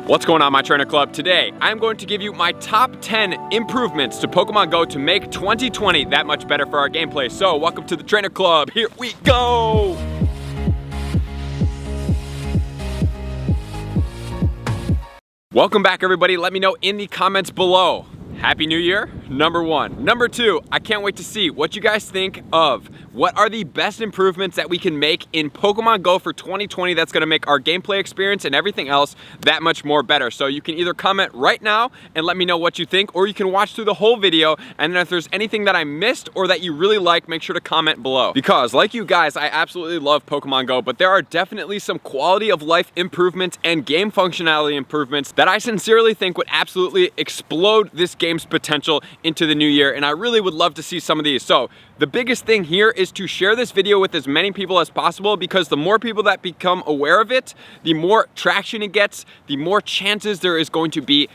What's going on, my trainer club? Today, I'm going to give you my top 10 improvements to Pokemon Go to make 2020 that much better for our gameplay. So, welcome to the trainer club. Here we go! Welcome back, everybody. Let me know in the comments below. Happy New Year, number one. Number two, I can't wait to see what you guys think of what are the best improvements that we can make in Pokemon Go for 2020 that's gonna make our gameplay experience and everything else that much more better. So you can either comment right now and let me know what you think, or you can watch through the whole video, and then if there's anything that I missed or that you really like, make sure to comment below. Because like you guys, I absolutely love Pokemon Go, but there are definitely some quality of life improvements and game functionality improvements that I sincerely think would absolutely explode this game's potential into the new year, and I really would love to see some of these. So the biggest thing here is to share this video with as many people as possible, because the more people that become aware of it, the more traction it gets, the more chances there is going to be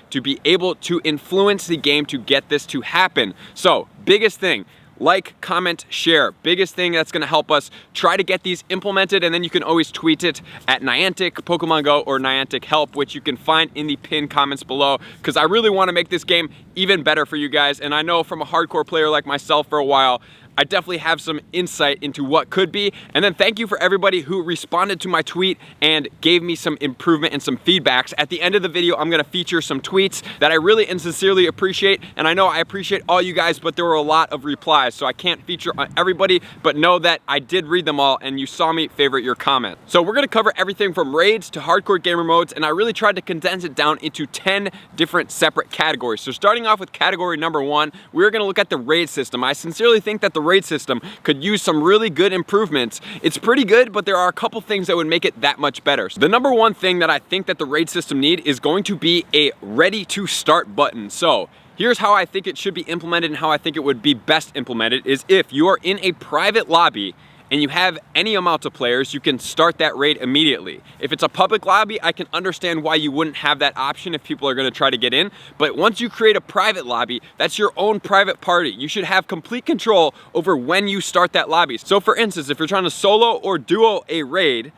able to influence the game to get this to happen. So biggest thing, like, comment, share. Biggest thing that's gonna help us try to get these implemented, and then you can always tweet it at Niantic Pokemon Go or Niantic Help, which you can find in the pinned comments below, because I really wanna make this game even better for you guys. And I know from a hardcore player like myself for a while, I definitely have some insight into what could be. And then thank you for everybody who responded to my tweet and gave me some improvement and some feedbacks. At the end of the video, I'm gonna feature some tweets that I really and sincerely appreciate. And I know I appreciate all you guys, but there were a lot of replies, so I can't feature on everybody, but know that I did read them all and you saw me favorite your comment. So we're gonna cover everything from raids to hardcore gamer modes, and I really tried to condense it down into 10 different separate categories. So starting off with category number one, we're gonna look at the raid system. I sincerely think that the raid system could use some really good improvements. It's pretty good, but there are a couple things that would make it that much better. So the number one thing that I think that the raid system need is going to be a ready to start button. So here's how I think it should be implemented and how I think it would be best implemented is if you are in a private lobby and you have any amount of players, you can start that raid immediately. If it's a public lobby, I can understand why you wouldn't have that option if people are gonna try to get in. But once you create a private lobby, that's your own private party. You should have complete control over when you start that lobby. So for instance, if you're trying to solo or duo a raid,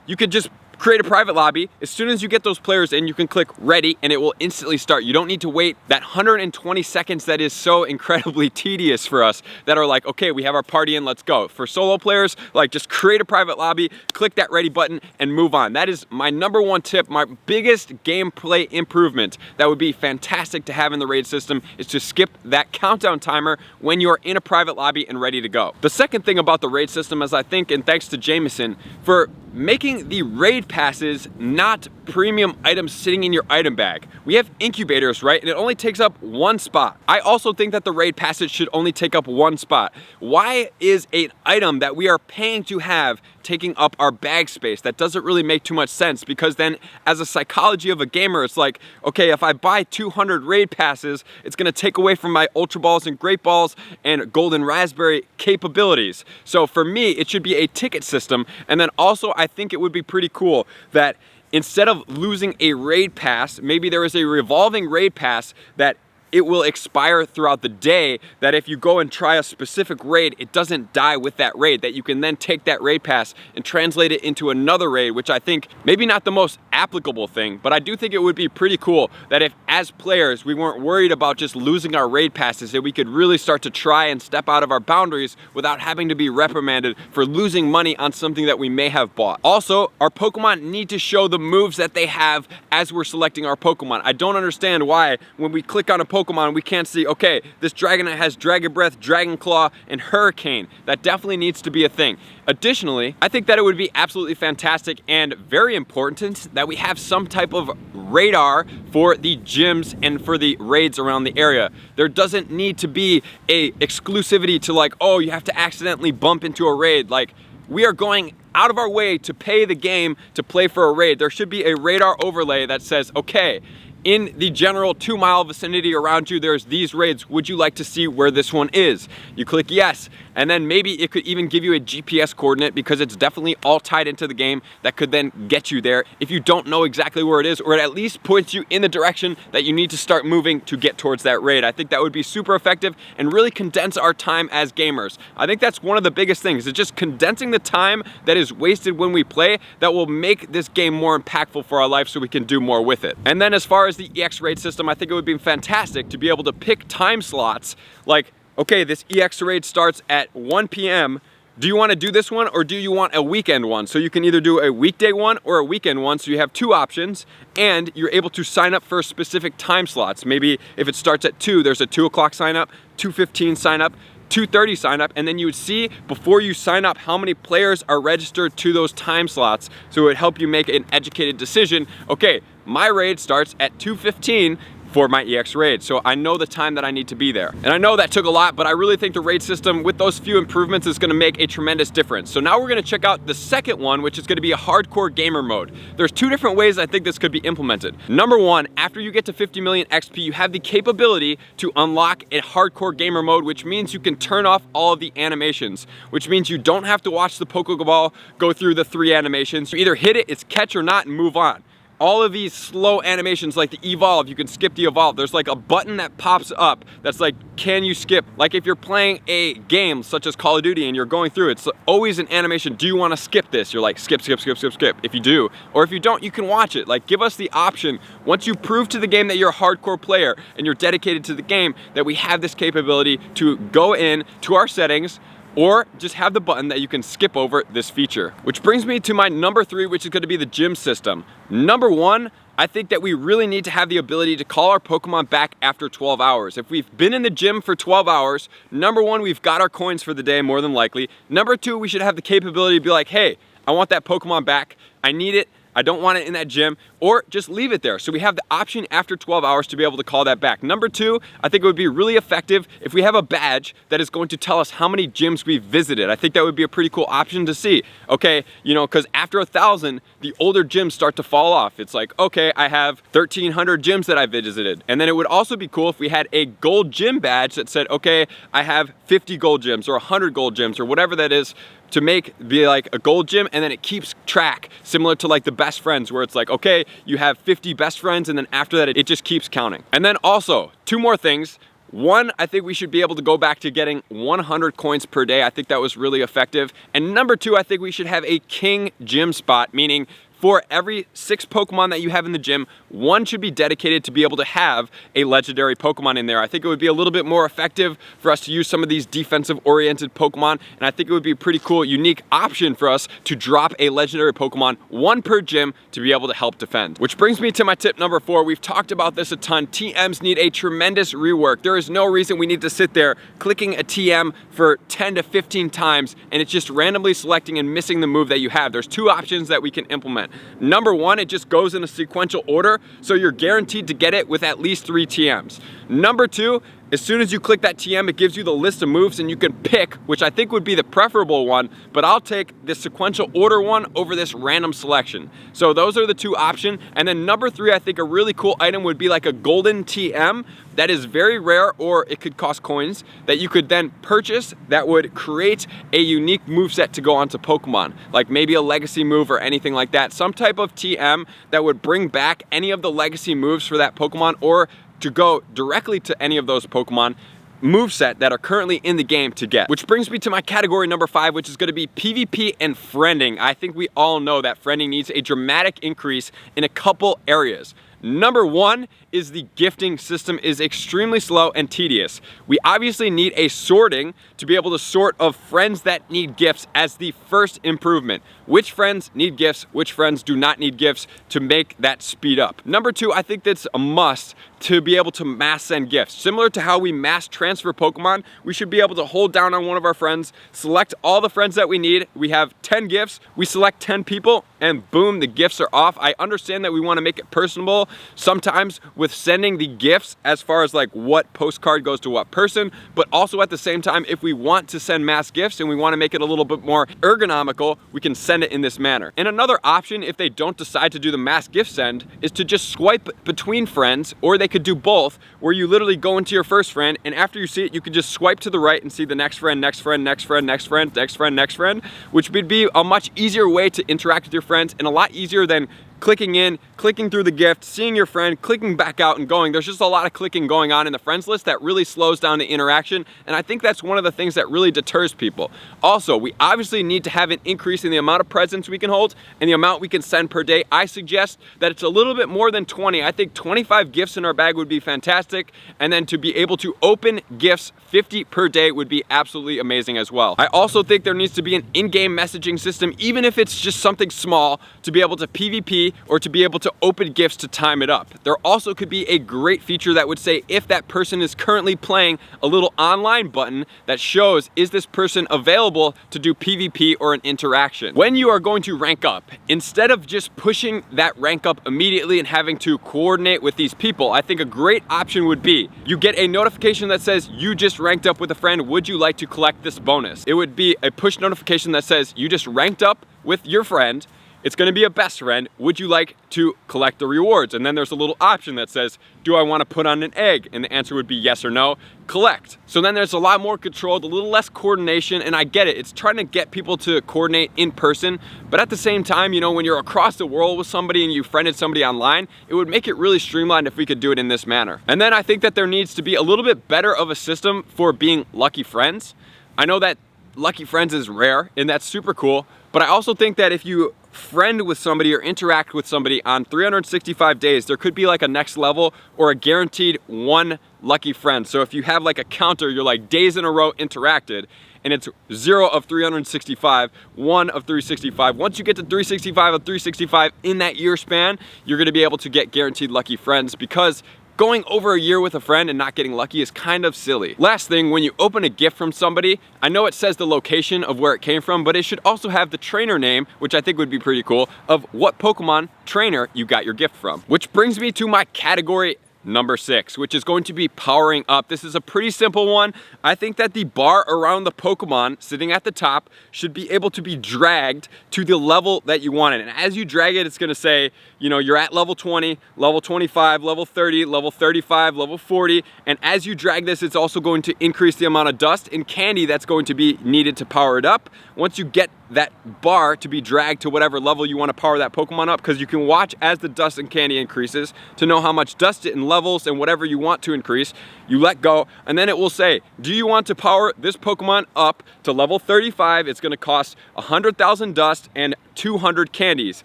you could just create a private lobby. As soon as you get those players in, you can click ready and it will instantly start. You don't need to wait that 120 seconds that is so incredibly tedious for us that are like, okay, we have our party in, let's go. For solo players, like just create a private lobby, click that ready button and move on. That is my number one tip, my biggest gameplay improvement that would be fantastic to have in the raid system is to skip that countdown timer when you're in a private lobby and ready to go. The second thing about the raid system is I think, and thanks to Jameson, for making the raid passes not premium items sitting in your item bag. We have incubators, right? And it only takes up one spot. I also think that the raid passes should only take up one spot. Why is an item that we are paying to have taking up our bag space? That doesn't really make too much sense, because then as a psychology of a gamer, it's like, okay, if I buy 200 raid passes, it's gonna take away from my Ultra Balls and Great Balls and Golden Raspberry capabilities. So for me, it should be a ticket system. And then also, I think it would be pretty cool that instead of losing a raid pass, maybe there is a revolving raid pass that it will expire throughout the day, that if you go and try a specific raid, it doesn't die with that raid, that you can then take that raid pass and translate it into another raid, which I think maybe not the most applicable thing, but I do think it would be pretty cool that if as players we weren't worried about just losing our raid passes, that we could really start to try and step out of our boundaries without having to be reprimanded for losing money on something that we may have bought. Also, our Pokemon need to show the moves that they have as we're selecting our Pokemon. I don't understand why when we click on a Pokemon, we can't see, okay, this Dragonite has Dragon Breath, Dragon Claw, and Hurricane. That definitely needs to be a thing. Additionally, I think that it would be absolutely fantastic and very important that we have some type of radar for the gyms and for the raids around the area. There doesn't need to be a exclusivity to like, oh, you have to accidentally bump into a raid. Like, we are going out of our way to pay the game to play for a raid. There should be a radar overlay that says, okay, in the general 2-mile vicinity around you, there's these raids. Would you like to see where this one is? You click yes, and then maybe it could even give you a GPS coordinate because it's definitely all tied into the game that could then get you there if you don't know exactly where it is, or it at least points you in the direction that you need to start moving to get towards that raid. I think that would be super effective and really condense our time as gamers. I think that's one of the biggest things, is just condensing the time that is wasted when we play that will make this game more impactful for our life so we can do more with it. And then as far as the EX raid system, I think it would be fantastic to be able to pick time slots like, okay, this EX raid starts at 1 p.m. Do you want to do this one, or do you want a weekend one? So you can either do a weekday one or a weekend one, so you have 2 options, and you're able to sign up for specific time slots. Maybe if it starts at 2, there's a 2 o'clock sign up, 2:15 sign up, 2:30 sign up, and then you would see before you sign up how many players are registered to those time slots, so it would help you make an educated decision. Okay, my raid starts at 2:15 for my EX raid, so I know the time that I need to be there. And I know that took a lot, but I really think the raid system with those few improvements is gonna make a tremendous difference. So now we're gonna check out the second one, which is gonna be a hardcore gamer mode. There's 2 different ways I think this could be implemented. Number 1, after you get to 50 million XP, you have the capability to unlock a hardcore gamer mode, which means you can turn off all of the animations, which means you don't have to watch the Pokeball go through the 3 animations. You either hit it, it's catch or not, and move on. All of these slow animations like the evolve, you can skip the evolve. There's like a button that pops up that's like, can you skip? Like if you're playing a game such as Call of Duty and you're going through, it's always an animation. Do you want to skip this? You're like, skip, skip, skip, skip, skip. If you do, or if you don't, you can watch it. Like give us the option, once you prove to the game that you're a hardcore player and you're dedicated to the game, that we have this capability to go in to our settings, or just have the button that you can skip over this feature. Which brings me to my number 3, which is gonna be the gym system. Number 1, I think that we really need to have the ability to call our Pokemon back after 12 hours. If we've been in the gym for 12 hours, number 1, we've got our coins for the day more than likely. Number 2, we should have the capability to be like, hey, I want that Pokemon back, I need it, I don't want it in that gym, or just leave it there. So we have the option after 12 hours to be able to call that back. Number 2, I think it would be really effective if we have a badge that is going to tell us how many gyms we've visited. I think that would be a pretty cool option to see. Okay, you know, because after 1,000, the older gyms start to fall off. It's like, okay, I have 1,300 gyms that I visited. And then it would also be cool if we had a gold gym badge that said, okay, I have 50 gold gyms or 100 gold gyms or whatever that is, to be like a gold gym, and then it keeps track, similar to like the best friends, where it's like, okay, you have 50 best friends, and then after that it just keeps counting. And then also 2 more things. 1, I think we should be able to go back to getting 100 coins per day. I think that was really effective. And number 2, I think we should have a king gym spot, meaning for every 6 Pokemon that you have in the gym, 1 should be dedicated to be able to have a legendary Pokemon in there. I think it would be a little bit more effective for us to use some of these defensive-oriented Pokemon, and I think it would be a pretty cool, unique option for us to drop a legendary Pokemon, 1 per gym, to be able to help defend. Which brings me to my tip number 4. We've talked about this a ton. TMs need a tremendous rework. There is no reason we need to sit there clicking a TM for 10 to 15 times, and it's just randomly selecting and missing the move that you have. There's 2 options that we can implement. Number 1, it just goes in a sequential order, so you're guaranteed to get it with at least 3 TMs. Number 2, as soon as you click that TM, it gives you the list of moves and you can pick, which I think would be the preferable one, but I'll take this sequential order one over this random selection. So those are the 2 options. And then number 3, I think a really cool item would be like a golden TM that is very rare, or it could cost coins, that you could then purchase that would create a unique moveset to go onto Pokemon. Like maybe a legacy move or anything like that. Some type of TM that would bring back any of the legacy moves for that Pokemon, or to go directly to any of those Pokemon moveset that are currently in the game to get. Which brings me to my category number 5, which is going to be PvP and friending. I think we all know that friending needs a dramatic increase in a couple areas. Number 1 is the gifting system is extremely slow and tedious. We obviously need a sorting to be able to sort of friends that need gifts as the first improvement. Which friends need gifts, which friends do not need gifts, to make that speed up. Number 2, I think that's a must to be able to mass send gifts. Similar to how we mass transfer Pokemon, we should be able to hold down on one of our friends, select all the friends that we need. We have 10 gifts, we select 10 people, and boom, the gifts are off. I understand that we want to make it personable people. Sometimes with sending the gifts as far as like what postcard goes to what person, but also at the same time, if we want to send mass gifts and we want to make it a little bit more ergonomical, we can send it in this manner. And another option, if they don't decide to do the mass gift send, is to just swipe between friends, or they could do both, where you literally go into your first friend, and after you see it, you can just swipe to the right and see the next friend, next friend, next friend, next friend, next friend, next friend, which would be a much easier way to interact with your friends and a lot easier than clicking in, clicking through the gift, seeing your friend, clicking back out and going. There's just a lot of clicking going on in the friends list that really slows down the interaction, and I think that's one of the things that really deters people. Also, we obviously need to have an increase in the amount of presents we can hold and the amount we can send per day. I suggest that it's a little bit more than 20. I think 25 gifts in our bag would be fantastic, and then to be able to open gifts 50 per day would be absolutely amazing as well. I also think there needs to be an in-game messaging system, even if it's just something small, to be able to PvP or to be able to open gifts to time it up. There also could be a great feature that would say if that person is currently playing, a little online button that shows is this person available to do PvP or an interaction. When you are going to rank up, instead of just pushing that rank up immediately and having to coordinate with these people, I think a great option would be you get a notification that says you just ranked up with a friend, would you like to collect this bonus? It would be a push notification that says you just ranked up with your friend, it's gonna be a best friend, would you like to collect the rewards? And then there's a little option that says, do I wanna put on an egg? And the answer would be yes or no, collect. So then there's a lot more control, a little less coordination, and I get it, it's trying to get people to coordinate in person, but at the same time, you know, when you're across the world with somebody and you friended somebody online, it would make it really streamlined if we could do it in this manner. And then I think that there needs to be a little bit better of a system for being lucky friends. I know that lucky friends is rare, and that's super cool, but I also think that if you friend with somebody or interact with somebody on 365 days, there could be like a next level or a guaranteed one lucky friend. So if you have like a counter, you're like days in a row interacted, and it's 0 of 365, 1 of 365. Once you get to 365 of 365 in that year span, you're gonna be able to get guaranteed lucky friends, because going over a year with a friend and not getting lucky is kind of silly. Last thing, when you open a gift from somebody, I know it says the location of where it came from, but it should also have the trainer name, which I think would be pretty cool, of what Pokemon trainer you got your gift from. Which brings me to my category number 6, which is going to be powering up. This is a pretty simple one. I think that the bar around the Pokemon sitting at the top should be able to be dragged to the level that you want it. And as you drag it, it's gonna say, you know, you're at level 20, level 25, level 30, level 35, level 40. And as you drag this, it's also going to increase the amount of dust and candy that's going to be needed to power it up. Once you get that bar to be dragged to whatever level you want to power that Pokemon up, because you can watch as the dust and candy increases to know how much dust it and levels and whatever you want to increase. You let go, and then it will say, do you want to power this Pokemon up to level 35? It's going to cost 100,000 dust and 200 candies.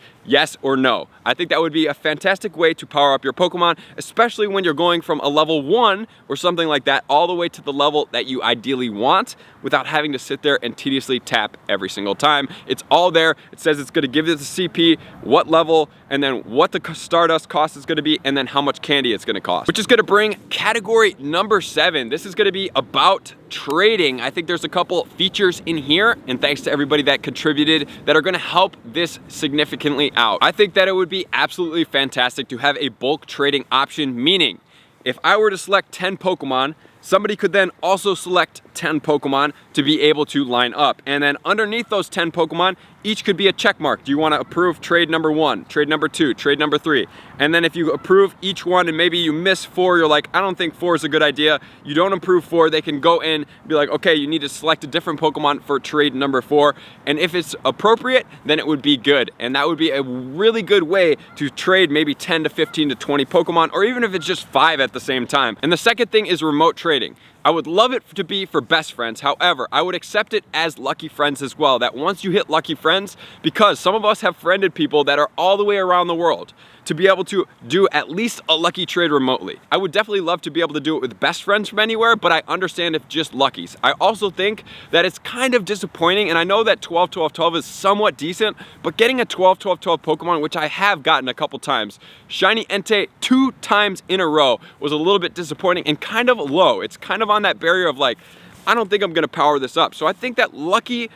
Yes or no? I think that would be a fantastic way to power up your Pokemon, especially when you're going from a level 1 or something like that all the way to the level that you ideally want without having to sit there and tediously tap every single time. It's all there. It says it's going to give you the CP, what level, and then what the Stardust cost is going to be, and then how much candy it's going to cost. Which is going to bring category number 7. This is going to be about trading. I think there's a couple features in here, and thanks to everybody that contributed, that are going to help this significantly out. I think that it would be absolutely fantastic to have a bulk trading option, meaning if I were to select 10 Pokemon, somebody could then also select 10 Pokemon to be able to line up. And then underneath those 10 Pokemon, each could be a check mark. Do you want to approve trade number 1, trade number 2, trade number 3? And then if you approve each one and maybe you miss 4, you're like, I don't think 4 is a good idea. You don't approve 4, they can go in and be like, okay, you need to select a different Pokemon for trade number 4. And if it's appropriate, then it would be good. And that would be a really good way to trade maybe 10 to 15 to 20 Pokemon, or even if it's just 5 at the same time. And the second thing is remote trading. I would love it to be for best friends. However, I would accept it as lucky friends as well. That once you hit lucky friends, because some of us have friended people that are all the way around the world, to be able to do at least a lucky trade remotely. I would definitely love to be able to do it with best friends from anywhere, but I understand if just luckies. I also think that it's kind of disappointing, and I know that 12, 12, 12 is somewhat decent, but getting a 12, 12, 12 Pokemon, which I have gotten a couple times, Shiny Entei 2 times in a row, was a little bit disappointing and kind of low. It's kind of on that barrier of like, I don't think I'm gonna power this up. So I think that lucky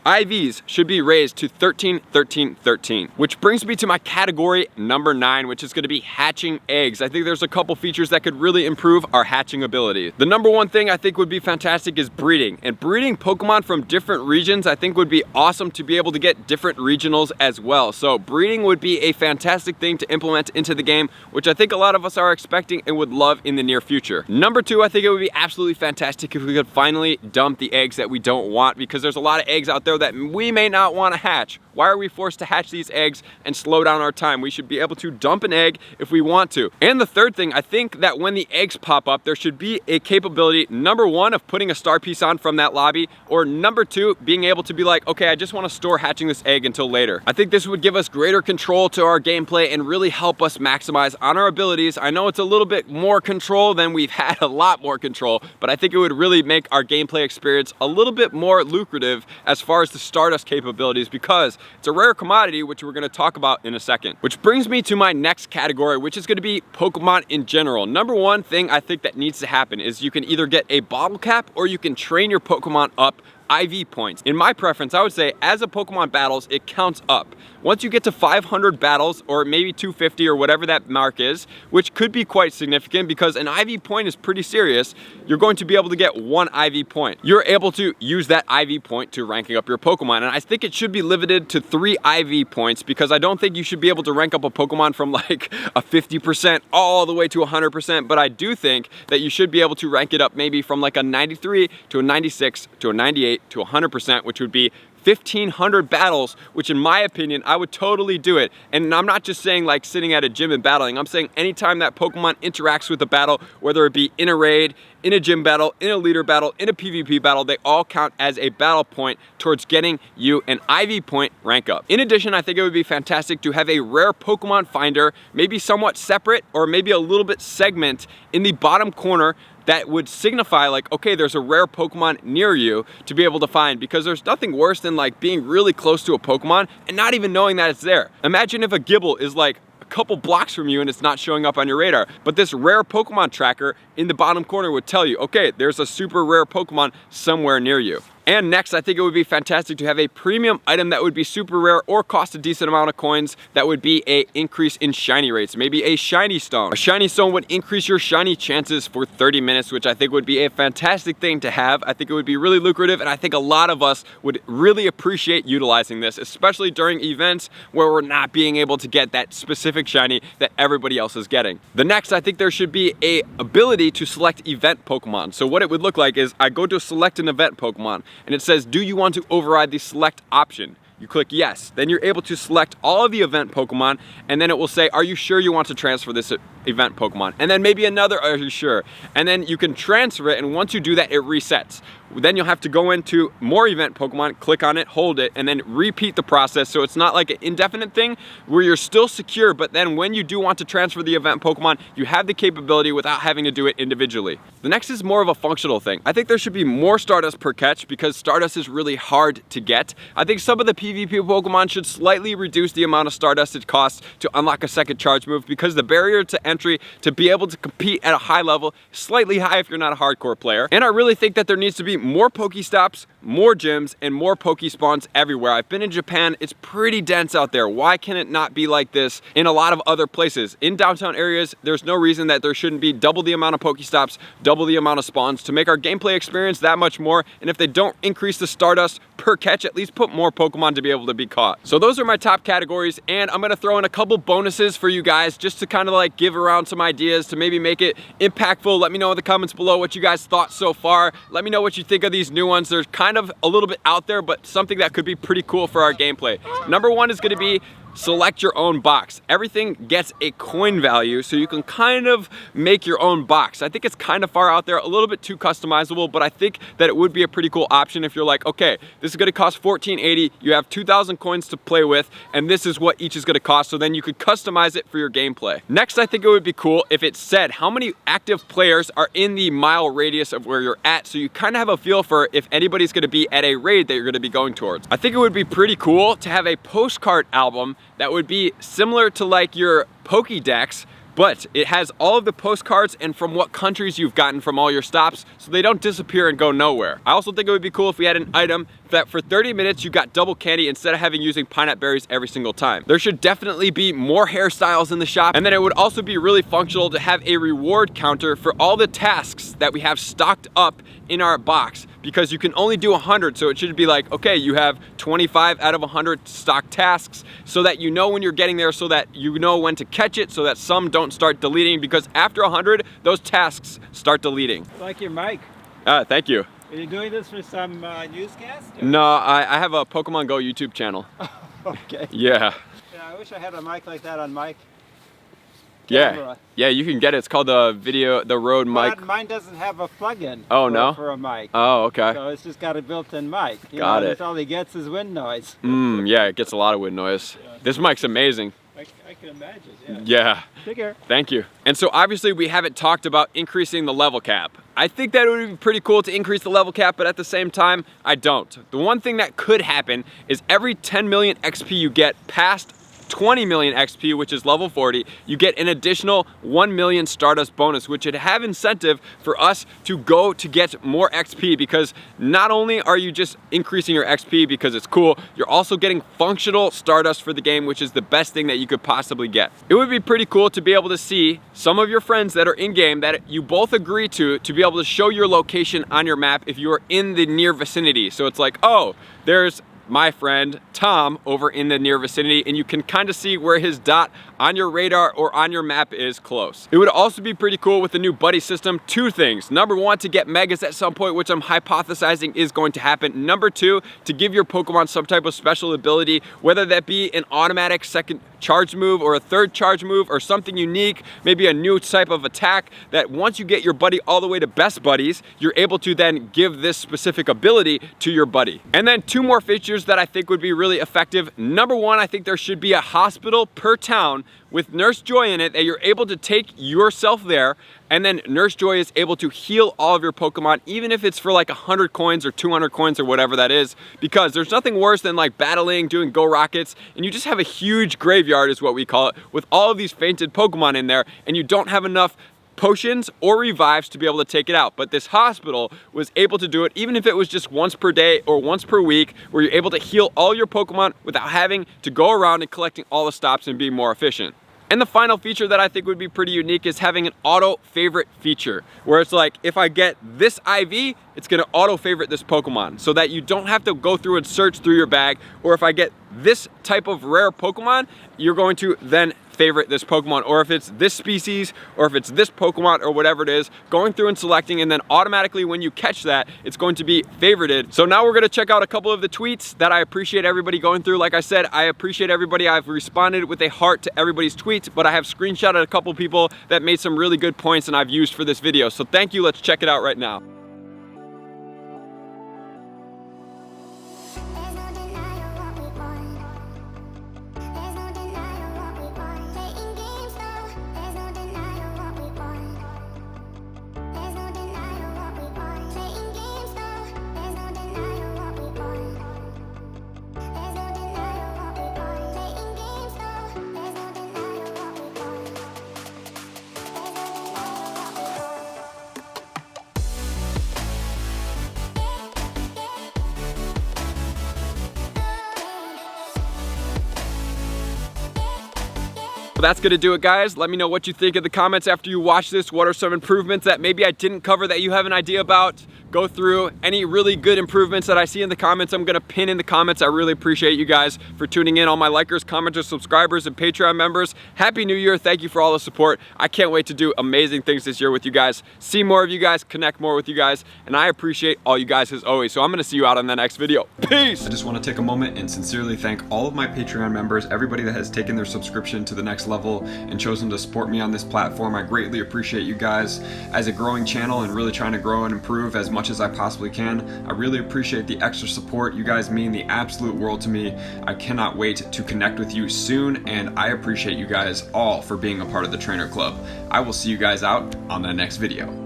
IVs should be raised to 13, 13, 13. Which brings me to my category number 9, which is going to be hatching eggs. I think there's a couple features that could really improve our hatching ability. The number one thing I think would be fantastic is breeding. And breeding Pokemon from different regions I think would be awesome to be able to get different regionals as well. So breeding would be a fantastic thing to implement into the game, which I think a lot of us are expecting and would love in the near future. Number 2, I think it would be absolutely fantastic if we could finally dump the eggs that we don't want, because there's a lot of eggs out there that we may not want to hatch. Why are we forced to hatch these eggs and slow down our time? We should be able to dump an egg if we want to. And the third thing, I think that when the eggs pop up, there should be a capability, number 1, of putting a star piece on from that lobby, or number 2, being able to be like, okay, I just want to store hatching this egg until later. I think this would give us greater control to our gameplay and really help us maximize on our abilities. I know it's a little bit more control than we've had, a lot more control, but I think it would really make our gameplay experience a little bit more lucrative as far as the Stardust capabilities, because it's a rare commodity, which we're going to talk about in a second. Which brings me to my next category, which is going to be Pokemon in general. Number 1 thing I think that needs to happen is you can either get a bottle cap or you can train your Pokemon up IV points. In my preference, I would say as a Pokemon battles, it counts up. Once you get to 500 battles, or maybe 250 or whatever that mark is, which could be quite significant because an IV point is pretty serious, you're going to be able to get 1 IV point. You're able to use that IV point to ranking up your Pokemon, and I think it should be limited to 3 IV points, because I don't think you should be able to rank up a Pokemon from like a 50% all the way to 100%, but I do think that you should be able to rank it up maybe from like a 93 to a 96 to a 98 to 100%, which would be 1,500 battles, which in my opinion, I would totally do it. And I'm not just saying like sitting at a gym and battling. I'm saying anytime that Pokemon interacts with a battle, whether it be in a raid, in a gym battle, in a leader battle, in a PvP battle, they all count as a battle point towards getting you an IV point rank up. In addition, I think it would be fantastic to have a rare Pokemon finder, maybe somewhat separate or maybe a little bit segment in the bottom corner that would signify like, okay, there's a rare Pokemon near you to be able to find, because there's nothing worse than like being really close to a Pokemon and not even knowing that it's there. Imagine if a Gibble is like a couple blocks from you and it's not showing up on your radar, but this rare Pokemon tracker in the bottom corner would tell you, okay, there's a super rare Pokemon somewhere near you. And next, I think it would be fantastic to have a premium item that would be super rare or cost a decent amount of coins that would be an increase in shiny rates. Maybe a shiny stone. A shiny stone would increase your shiny chances for 30 minutes, which I think would be a fantastic thing to have. I think it would be really lucrative, and I think a lot of us would really appreciate utilizing this, especially during events where we're not being able to get that specific shiny that everybody else is getting. The next, I think there should be a ability to select event Pokemon. So what it would look like is I go to select an event Pokemon, and it says, do you want to override the select option? You click yes. Then you're able to select all of the event Pokemon, and then it will say, are you sure you want to transfer this event Pokemon? And then maybe another, are you sure? And then you can transfer it, and once you do that, it resets. Then you'll have to go into more event Pokemon, click on it, hold it, and then repeat the process. So it's not like an indefinite thing where you're still secure, but then when you do want to transfer the event Pokemon, you have the capability without having to do it individually. The next is more of a functional thing. I think there should be more Stardust per catch, because Stardust is really hard to get. I think some of the PvP Pokemon should slightly reduce the amount of Stardust it costs to unlock a second charge move, because the barrier to entry to be able to compete at a high level is slightly high if you're not a hardcore player. And I really think that there needs to be more Pokestops, more gyms, and more Pokespawns everywhere. I've been in Japan, it's pretty dense out there. Why can it not be like this in a lot of other places? In downtown areas, there's no reason that there shouldn't be double the amount of Pokestops, double the amount of spawns to make our gameplay experience that much more. And if they don't increase the Stardust per catch, at least put more Pokemon to be able to be caught. So those are my top categories, and I'm gonna throw in a couple bonuses for you guys just to kind of like give around some ideas to maybe make it impactful. Let me know in the comments below what you guys thought so far. Let me know what you think of these new ones. They're kind of a little bit out there, but something that could be pretty cool for our gameplay. Number 1 is gonna be select your own box. Everything gets a coin value, so you can kind of make your own box. I think it's kind of far out there, a little bit too customizable, but I think that it would be a pretty cool option if you're like, okay, this is gonna cost $14.80, you have 2,000 coins to play with, and this is what each is gonna cost, so then you could customize it for your gameplay. Next, I think it would be cool if it said how many active players are in the mile radius of where you're at, so you kind of have a feel for if anybody's gonna be at a raid that you're gonna be going towards. I think it would be pretty cool to have a postcard album that would be similar to like your Pokédex, but it has all of the postcards and from what countries you've gotten from all your stops, so they don't disappear and go nowhere. I also think it would be cool if we had an item that for 30 minutes you got double candy instead of using pineapple berries every single time. There should definitely be more hairstyles in the shop, and then it would also be really functional to have a reward counter for all the tasks that we have stocked up in our box, because you can only do 100, so it should be like, okay, you have 25 out of 100 stock tasks, so that you know when you're getting there, so that you know when to catch it, so that some don't start deleting, because after 100 those tasks start deleting. I like your mic. Thank you. Are you doing this for some newscast? Or? No, I have a Pokemon Go YouTube channel. Okay. Yeah. Yeah, I wish I had a mic like that on my camera. Yeah, you can get it. It's called the Rode mic. Mine doesn't have a plug-in. Oh, no? For a mic. Oh, okay. So it's just got a built-in mic. Got it. That's all he gets is wind noise. Yeah, it gets a lot of wind noise. Yeah. This mic's amazing. I can imagine, yeah. Yeah. Take care. Thank you. And so obviously we haven't talked about increasing the level cap. I think that it would be pretty cool to increase the level cap, but at the same time, I don't. The one thing that could happen is every 10 million XP you get past 20 million XP, which is level 40, you get an additional 1 million Stardust Bonus, which would have incentive for us to go to get more XP, because not only are you just increasing your XP because it's cool, you're also getting functional Stardust for the game, which is the best thing that you could possibly get. It would be pretty cool to be able to see some of your friends that are in-game that you both agree to be able to show your location on your map if you are in the near vicinity. So it's like, oh, there's my friend Tom over in the near vicinity, and you can kind of see where his dot on your radar or on your map is close. It would also be pretty cool with the new buddy system. Two things. Number one, to get megas at some point, which I'm hypothesizing is going to happen. Number two, to give your Pokemon some type of special ability, whether that be an automatic second charge move or a third charge move or something unique, maybe a new type of attack, that once you get your buddy all the way to best buddies, you're able to then give this specific ability to your buddy. And then two more features that I think would be really effective. Number one, I think there should be a hospital per town with Nurse Joy in it, that you're able to take yourself there, and then Nurse Joy is able to heal all of your Pokemon, even if it's for like 100 coins or 200 coins or whatever that is, because there's nothing worse than like battling, doing Go Rockets, and you just have a huge graveyard is what we call it, with all of these fainted Pokemon in there, and you don't have enough potions or revives to be able to take it out. But this hospital was able to do it, even if it was just once per day or once per week, where you're able to heal all your Pokemon without having to go around and collecting all the stops and being more efficient. And the final feature that I think would be pretty unique is having an auto favorite feature, where it's like, if I get this IV, it's gonna auto favorite this Pokemon, so that you don't have to go through and search through your bag. Or if I get this type of rare Pokemon, you're going to then favorite this Pokemon, or if it's this species, or if it's this Pokemon, or whatever it is, going through and selecting, and then automatically when you catch that, it's going to be favorited. So now we're gonna check out a couple of the tweets that I appreciate everybody going through. Like I said, I appreciate everybody. I've responded with a heart to everybody's tweets, but I have screenshotted a couple people that made some really good points and I've used for this video. So thank you, let's check it out right now. Well, that's gonna do it, guys. Let me know what you think in the comments after you watch this. What are some improvements that maybe I didn't cover that you have an idea about? Go through any really good improvements that I see in the comments. I'm gonna pin in the comments. I really appreciate you guys for tuning in, all my likers, commenters, subscribers, and Patreon members. Happy New Year. Thank you for all the support. I can't wait to do amazing things this year with you guys, see more of you guys, connect more with you guys, and I appreciate all you guys as always. So I'm gonna see you out on the next video. Peace! I just wanna take a moment and sincerely thank all of my Patreon members, everybody that has taken their subscription to the next level and chosen to support me on this platform. I greatly appreciate you guys. As a growing channel and really trying to grow and improve as much as I possibly can, I really appreciate the extra support. You guys mean the absolute world to me. I cannot wait to connect with you soon, and I appreciate you guys all for being a part of the Trainer Club. I will see you guys out on the next video.